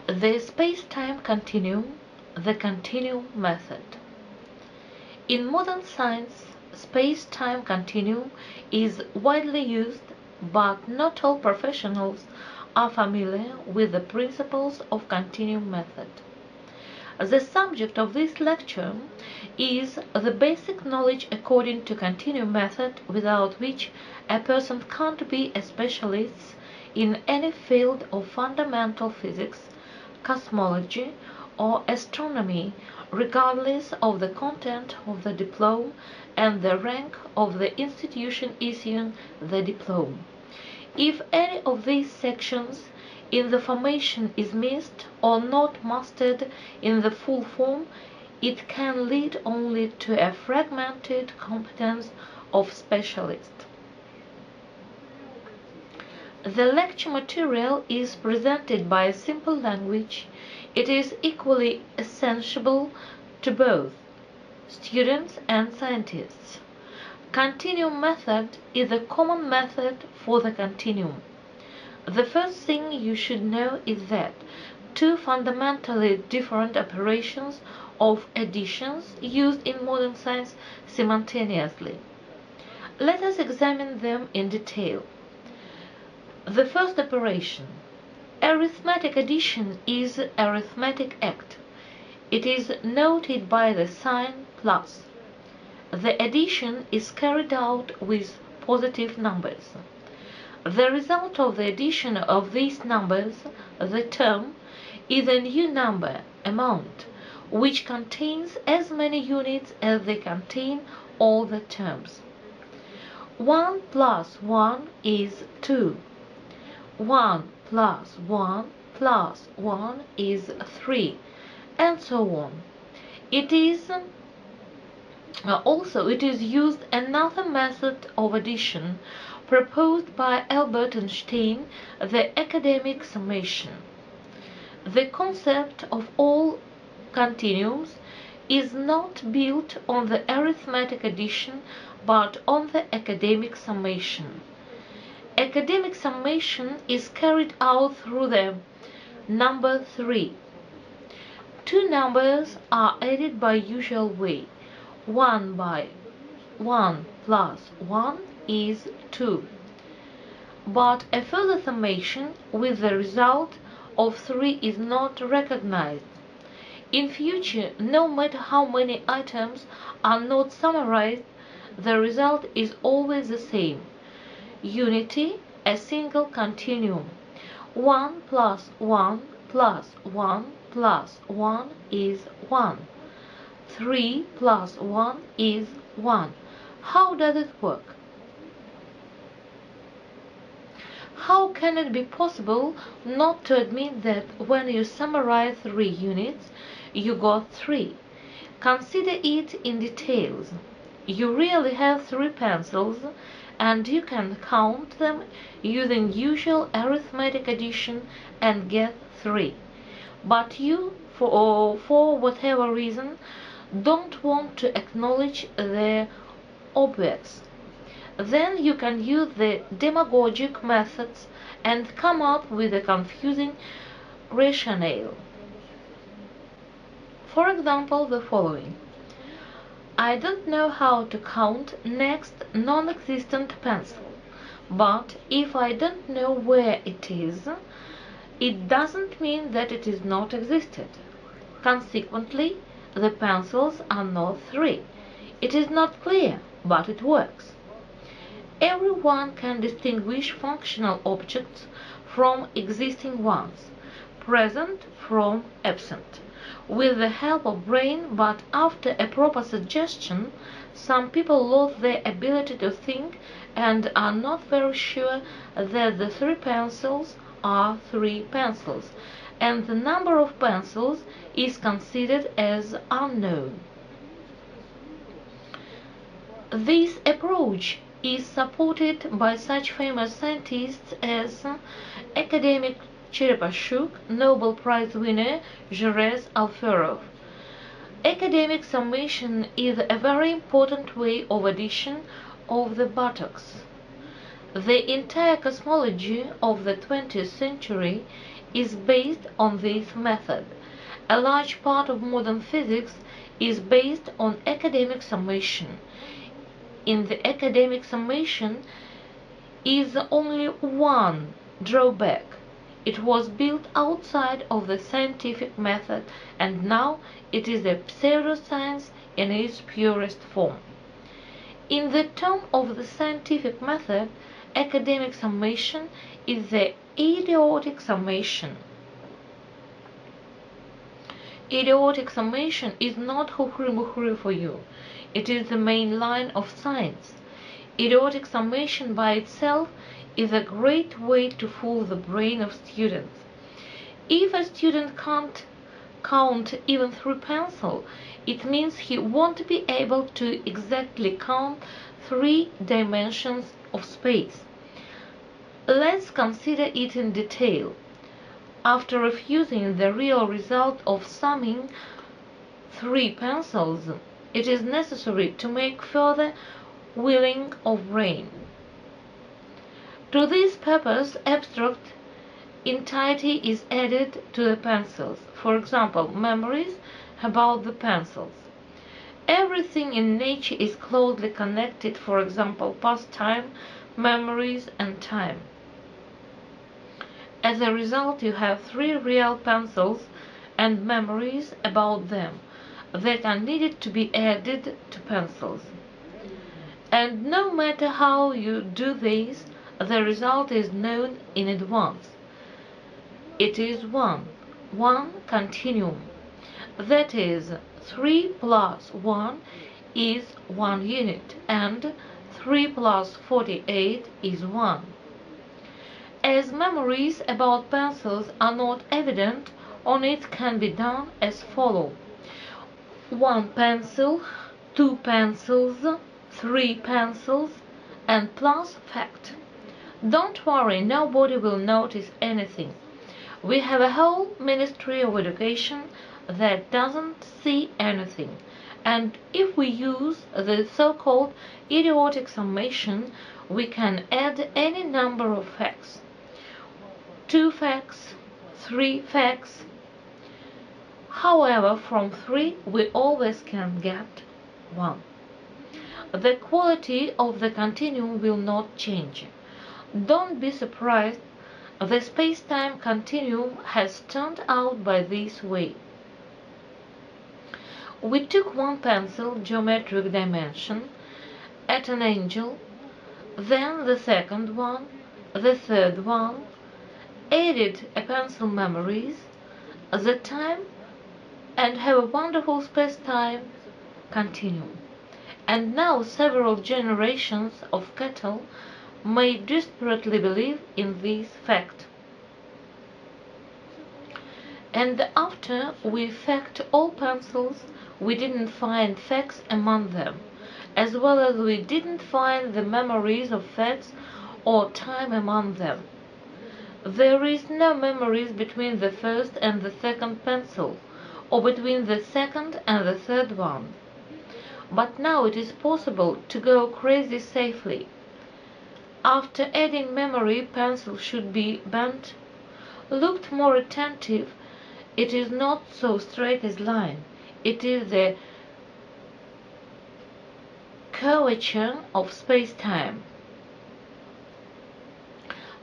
The space-time continuum, the continuum method. In modern science, space-time continuum is widely used, but not all professionals are familiar with the principles of continuum method. The subject of this lecture is the basic knowledge according to continuum method, without which a person can't be a specialist in any field of fundamental physics, cosmology, or astronomy, regardless of the content of the diplom and the rank of the institution issuing the diplom. If any of these sections in the formation is missed or not mastered in the full form, it can lead only to a fragmented competence of specialist. The lecture material is presented by a simple language. It is equally essential to both students and scientists. Continuum method is a common method for the continuum. The first thing you should know is that two fundamentally different operations of additions used in modern science simultaneously. Let us examine them in detail. The first operation. Arithmetic addition is an arithmetic act. It is noted by the sign plus. The addition is carried out with positive numbers. The result of the addition of these numbers, the term, is a new number, amount, which contains as many units as they contain all the terms. 1 plus 1 is 2. 1 plus 1 plus 1 is 3, and so on. It is used another method of addition proposed by Albert Einstein, the academic summation. The concept of all continuums is not built on the arithmetic addition but on the academic summation. Academic summation is carried out through the number 3. Two numbers are added by usual way. 1 by 1 plus 1 is 2. But a further summation with the result of 3 is not recognized. In future, no matter how many items are not summarized, the result is always the same. Unity, a single continuum. 1 plus 1 plus 1 plus 1 is 1. 3 plus 1 is 1. How does it work? How can it be possible not to admit that when you summarize 3 units, you got 3? Consider it in details. You really have 3 pencils, and you can count them using usual arithmetic addition and get 3. But you, for whatever reason, don't want to acknowledge the obvious. Then you can use the demagogic methods and come up with a confusing rationale. For example, the following. I don't know how to count next non-existent pencil, but if I don't know where it is, it doesn't mean that it is not existed. Consequently, the pencils are not 3. It is not clear, but it works. Everyone can distinguish functional objects from existing ones, present from absent, with the help of brain, but after a proper suggestion, some people lose their ability to think and are not very sure that the 3 pencils are 3 pencils, and the number of pencils is considered as unknown. This approach is supported by such famous scientists as academic Katyushchik, Nobel Prize winner Jurez Alferov. Academic summation is a very important way of addition of the buttocks. The entire cosmology of the 20th century is based on this method. A large part of modern physics is based on academic summation. In the academic summation is only one drawback. It was built outside of the scientific method, and now it is a pseudoscience in its purest form. In the term of the scientific method, academic summation is the idiotic summation. Idiotic summation is not hurry for you. It is the main line of science. Idiotic summation by itself is a great way to fool the brain of students. If a student can't count even through pencil, it means he won't be able to exactly count 3 dimensions of space. Let's consider it in detail. After refusing the real result of summing 3 pencils, it is necessary to make further wheeling of brain. To this purpose, abstract entity is added to the pencils, for example, memories about the pencils. Everything in nature is closely connected, for example, past time, memories, and time. As a result, you have 3 real pencils and memories about them that are needed to be added to pencils. And no matter how you do this, the result is known in advance. It is 1 continuum. That is, 3 plus 1 is 1 unit, and 3 plus 48 is 1. As memories about pencils are not evident, on it can be done as follows: 1 pencil, 2 pencils, 3 pencils, and plus fact. Don't worry, nobody will notice anything. We have a whole Ministry of Education that doesn't see anything, and if we use the so-called idiotic summation, we can add any number of facts. 2 facts, 3 facts. However, from 3 we always can get 1. The quality of the continuum will not change. Don't be surprised, the space-time continuum has turned out by this way. We took 1 pencil geometric dimension at an angle, then the second one, the third one, added a pencil memories, the time, and have a wonderful space-time continuum. And now several generations of cattle may desperately believe in this fact. And after we fact all pencils, we didn't find facts among them, as well as we didn't find the memories of facts or time among them. There is no memories between the first and the second pencil, or between the second and the third one. But now it is possible to go crazy safely. After adding memory, pencil should be bent, looked more attentive. It is not so straight as line. It is the curvature of space-time.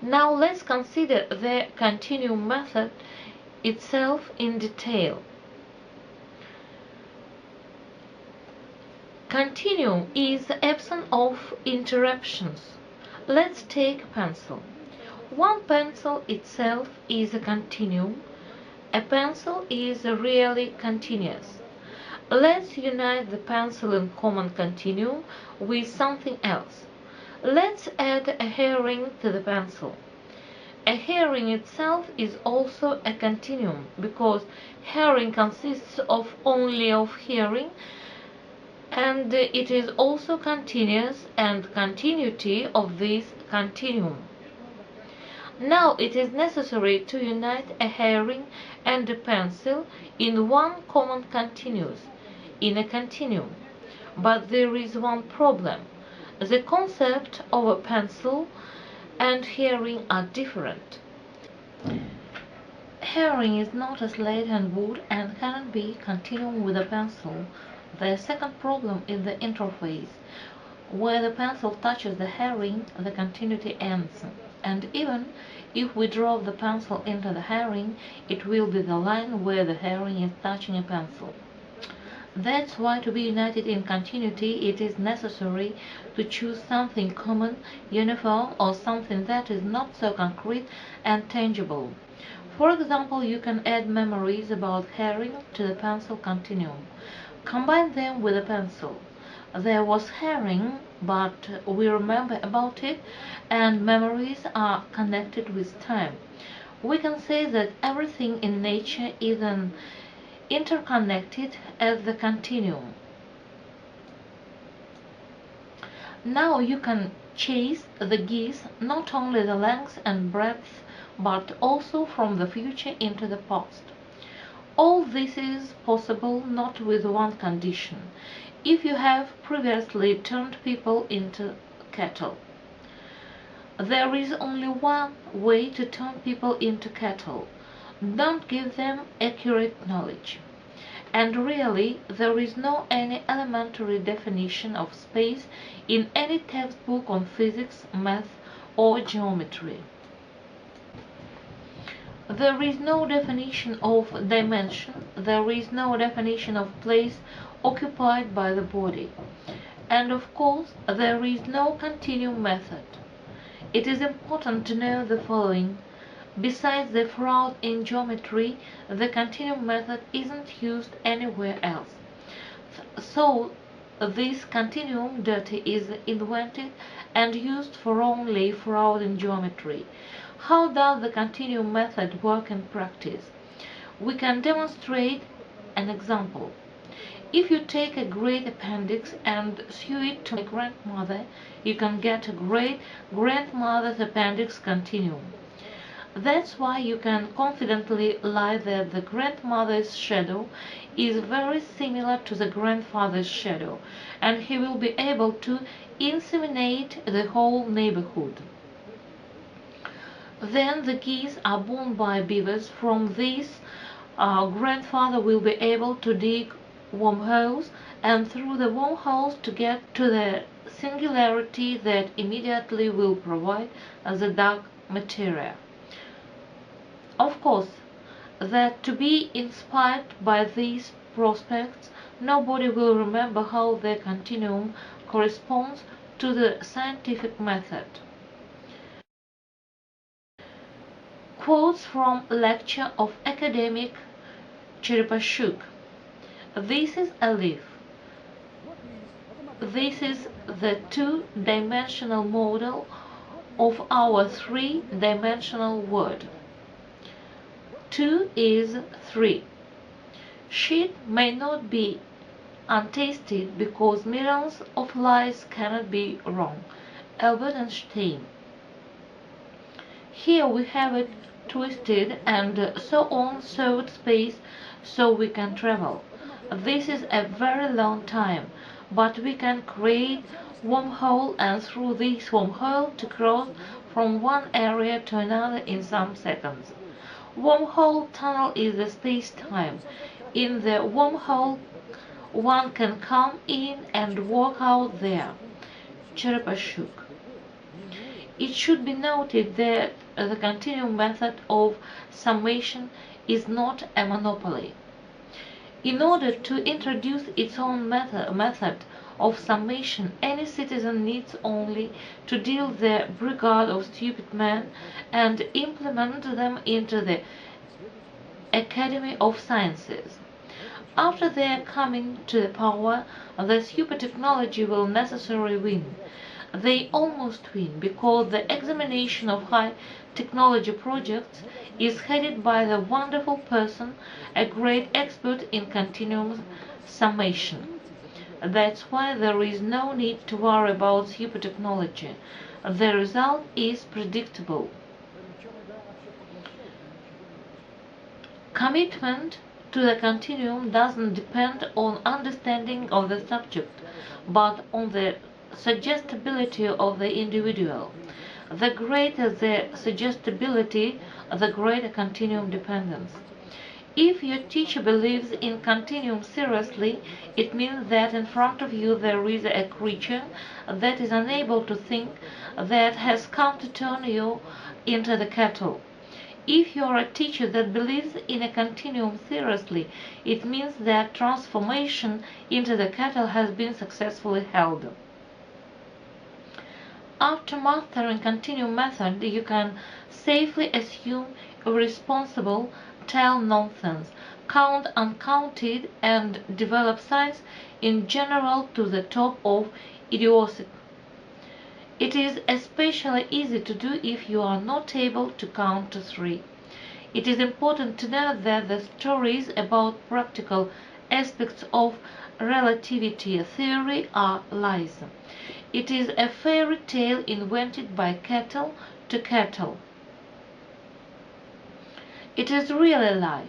Now let's consider the continuum method itself in detail. Continuum is the absence of interruptions. Let's take a pencil. 1 pencil itself is a continuum. A pencil is really continuous. Let's unite the pencil in common continuum with something else. Let's add a herring to the pencil. A herring itself is also a continuum, because herring consists only of herring, and it is also continuous and continuity of this continuum. Now it is necessary to unite a herring and a pencil in 1 common continuous, in a continuum. But there is one problem. The concept of a pencil and herring are different. herring is not a slate and wood and cannot be continuum with a pencil. The second problem is the interface. Where the pencil touches the herring, the continuity ends, and even if we drop the pencil into the herring, it will be the line where the herring is touching a pencil. That's why to be united in continuity it is necessary to choose something common, uniform, or something that is not so concrete and tangible. For example, you can add memories about herring to the pencil continuum. Combine them with a pencil. There was herring, but we remember about it, and memories are connected with time. We can say that everything in nature is interconnected as the continuum. Now you can chase the geese not only the length and breadth, but also from the future into the past. All this is possible not with one condition: if you have previously turned people into cattle. There is only one way to turn people into cattle: don't give them accurate knowledge. And really, there is no any elementary definition of space in any textbook on physics, math, or geometry. There is no definition of dimension, there is no definition of place occupied by the body. And of course, there is no continuum method. It is important to know the following. Besides the fraud in geometry, the continuum method isn't used anywhere else. So this continuum dirty is invented and used for only fraud in geometry. How does the continuum method work in practice? We can demonstrate an example. If you take a great appendix and sew it to my grandmother, you can get a great grandmother's appendix continuum. That's why you can confidently lie that the grandmother's shadow is very similar to the grandfather's shadow, and he will be able to inseminate the whole neighborhood. Then the geese are born by beavers. From this, grandfather will be able to dig wormholes, and through the wormholes to get to the singularity that immediately will provide the dark materia. Of course, that to be inspired by these prospects, nobody will remember how the continuum corresponds to the scientific method. Quotes from lecture of academic Katyushchik. This is a leaf. This is the two-dimensional model of our three-dimensional world. 2 is 3. Shit may not be untasted because millions of lies cannot be wrong. Albert Einstein. Here we have it twisted and so on third space so we can travel. This is a very long time, but we can create wormhole and through this wormhole to cross from one area to another in some seconds. Wormhole tunnel is the space-time. In the wormhole, one can come in and walk out there. Katyushchik. It should be noted that the continuum method of summation is not a monopoly. In order to introduce its own method of summation, any citizen needs only to deal the brigade of stupid men and implement them into the Academy of Sciences. After their coming to the power, the super technology will necessarily win. They almost win because the examination of high technology projects is headed by the wonderful person, a great expert in continuum summation. That's why there is no need to worry about super technology. The result is predictable. Commitment to the continuum doesn't depend on understanding of the subject, but on the suggestibility of the individual. The greater the suggestibility, the greater continuum dependence. If your teacher believes in continuum seriously, it means that in front of you there is a creature that is unable to think, that has come to turn you into the kettle. If you are a teacher that believes in a continuum seriously, it means that transformation into the kettle has been successfully held. After mastering continuum method, you can safely assume irresponsible, tell nonsense, count uncounted, and develop science in general to the top of idiocy. It is especially easy to do if you are not able to count to 3. It is important to know that the stories about practical aspects of relativity theory are lies. It is a fairy tale invented by cattle to cattle. It is really a lie.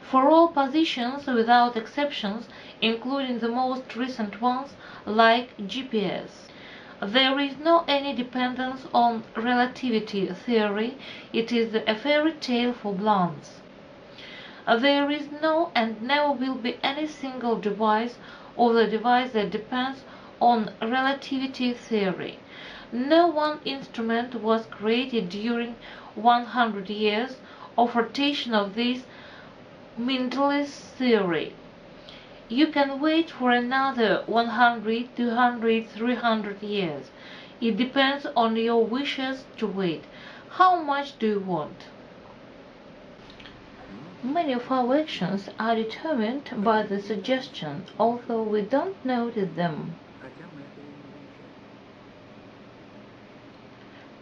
For all positions, without exceptions, including the most recent ones, like GPS. There is no any dependence on relativity theory. It is a fairy tale for blunts. There is no and never will be any single device or the device that depends on relativity theory. No one instrument was created during 100 years of rotation of this mindless theory. You can wait for another 100, 200, 300 years. It depends on your wishes to wait. How much do you want? Many of our actions are determined by the suggestions, although we don't notice them.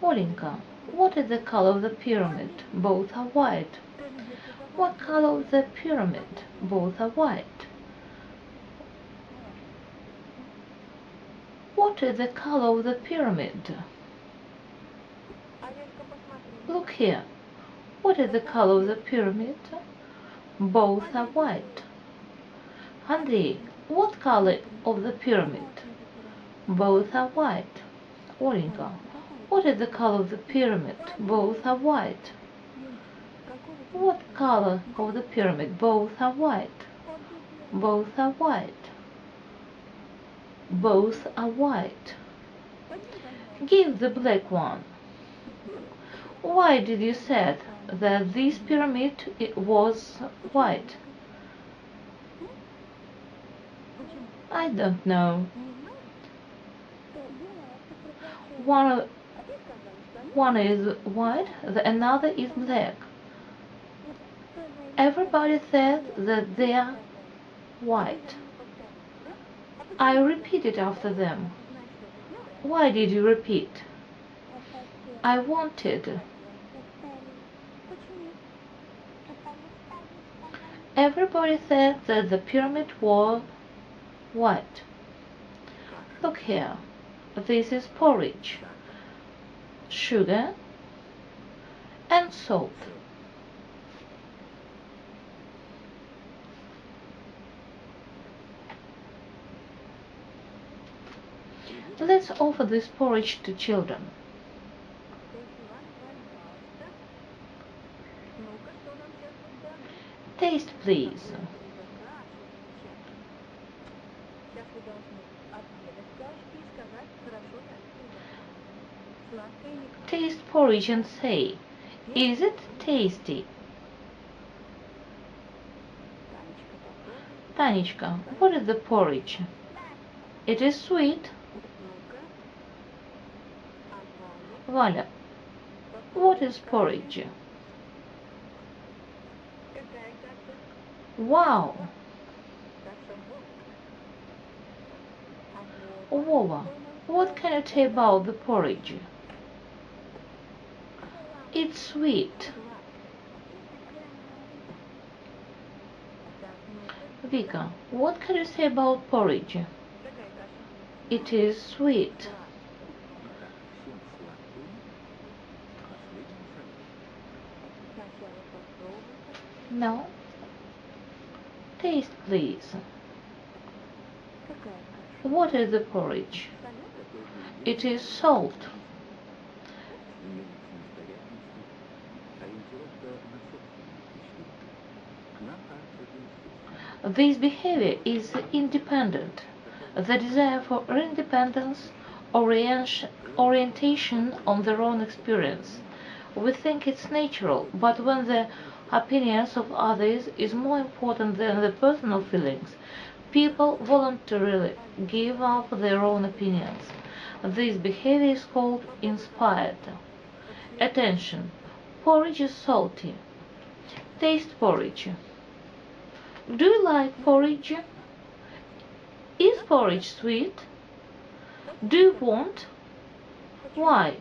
Olinka, what is the color of the pyramid? Both are white. What color of the pyramid? Both are white. What is the color of the pyramid? Look here. What is the color of the pyramid? Both are white. Andrei, what color of the pyramid? Both are white. Olenka, what is the color of the pyramid? Both are white. What color of the pyramid? Both are white. Both are white. Both are white. Give the black one. Why did you say that this pyramid was white? I don't know. One is white, the another is black. Everybody said that they are white. I repeated after them. Why did you repeat? I wanted. Everybody said that the pyramid was white. Look here. This is porridge, sugar, and salt. Let's offer this porridge to children. Taste, please. Taste porridge and say, is it tasty? Tanichka, what is the porridge? It is sweet. Vaля, what is porridge? Wow! Vova, what can you say about the porridge? It's sweet. Vika, what can you say about porridge? It is sweet. No? Taste, please. What is the porridge? It is salt. This behavior is independent. The desire for independence, orientation on their own experience. We think it's natural, but when the opinions of others is more important than the personal feelings, people voluntarily give up their own opinions. This behavior is called inspired. Attention! Porridge is salty. Taste porridge. Do you like porridge? Is porridge sweet? Do you want? Why?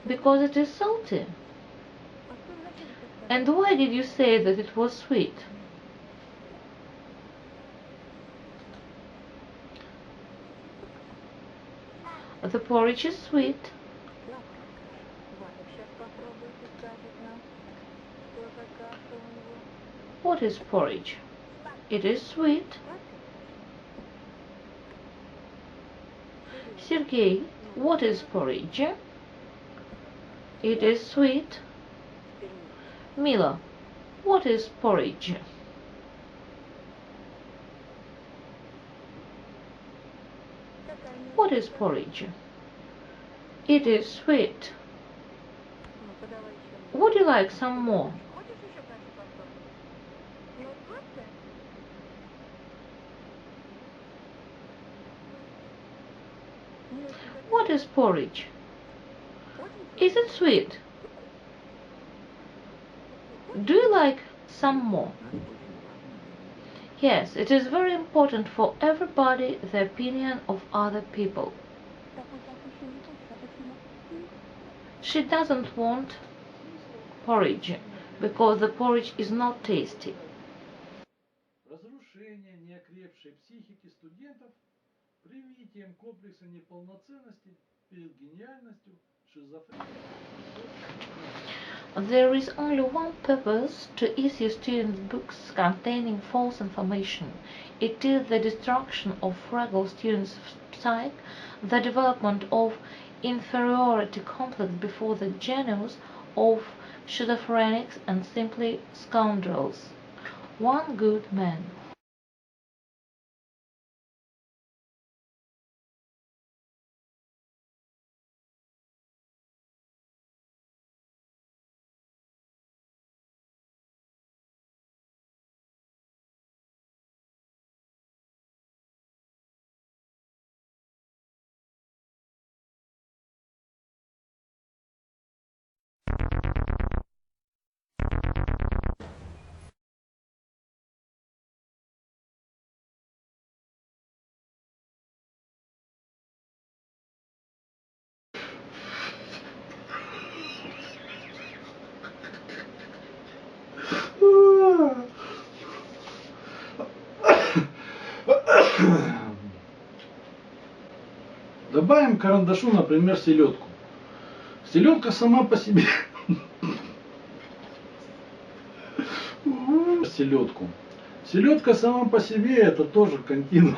Because it is salty. And why did you say that it was sweet? The porridge is sweet. What is porridge? It is sweet. Sergey, what is porridge? It is sweet. Mila, what is porridge? What is porridge? It is sweet. Would you like some more? What is porridge? Is it sweet? Do you like some more? Yes, it is very important for everybody the opinion of other people. She doesn't want porridge because the porridge is not tasty. Разрушение неокрепшей психики студентов привитием комплекса неполноценности перед гениальностью, шизофренией. There is only one purpose to issue students books containing false information. It is the destruction of fragile students' psyche, the development of inferiority complex before the genius of schizophrenics and simply scoundrels. One good man. Добавим карандашу, например, селедку. Селедка сама по себе. Селедку. Селедка сама по себе это тоже континуум.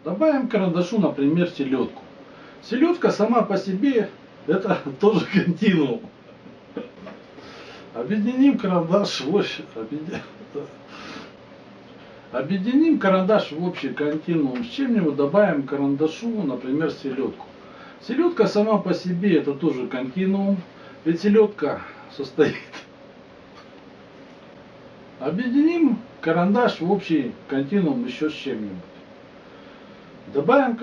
Добавим карандашу, например, селедку. Селедка сама по себе это тоже континуум. Объединим карандаш в общий, объединим карандаш в общий континуум. С чем-нибудь добавим карандашу, например, селедку. Селедка сама по себе это тоже континуум. Ведь селедка состоит. Объединим карандаш в общий континуум еще с чем-нибудь. Добавим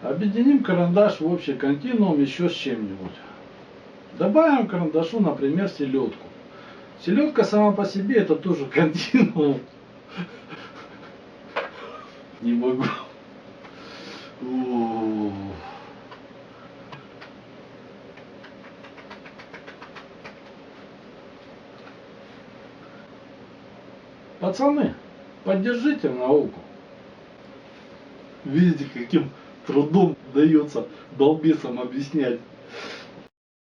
объединим карандаш в общий континуум еще с чем-нибудь. Добавим карандашу, например, селедку. Селедка сама по себе это тоже континуум. Не могу. Пацаны, поддержите науку. Видите, каким трудом дается балбесам объяснять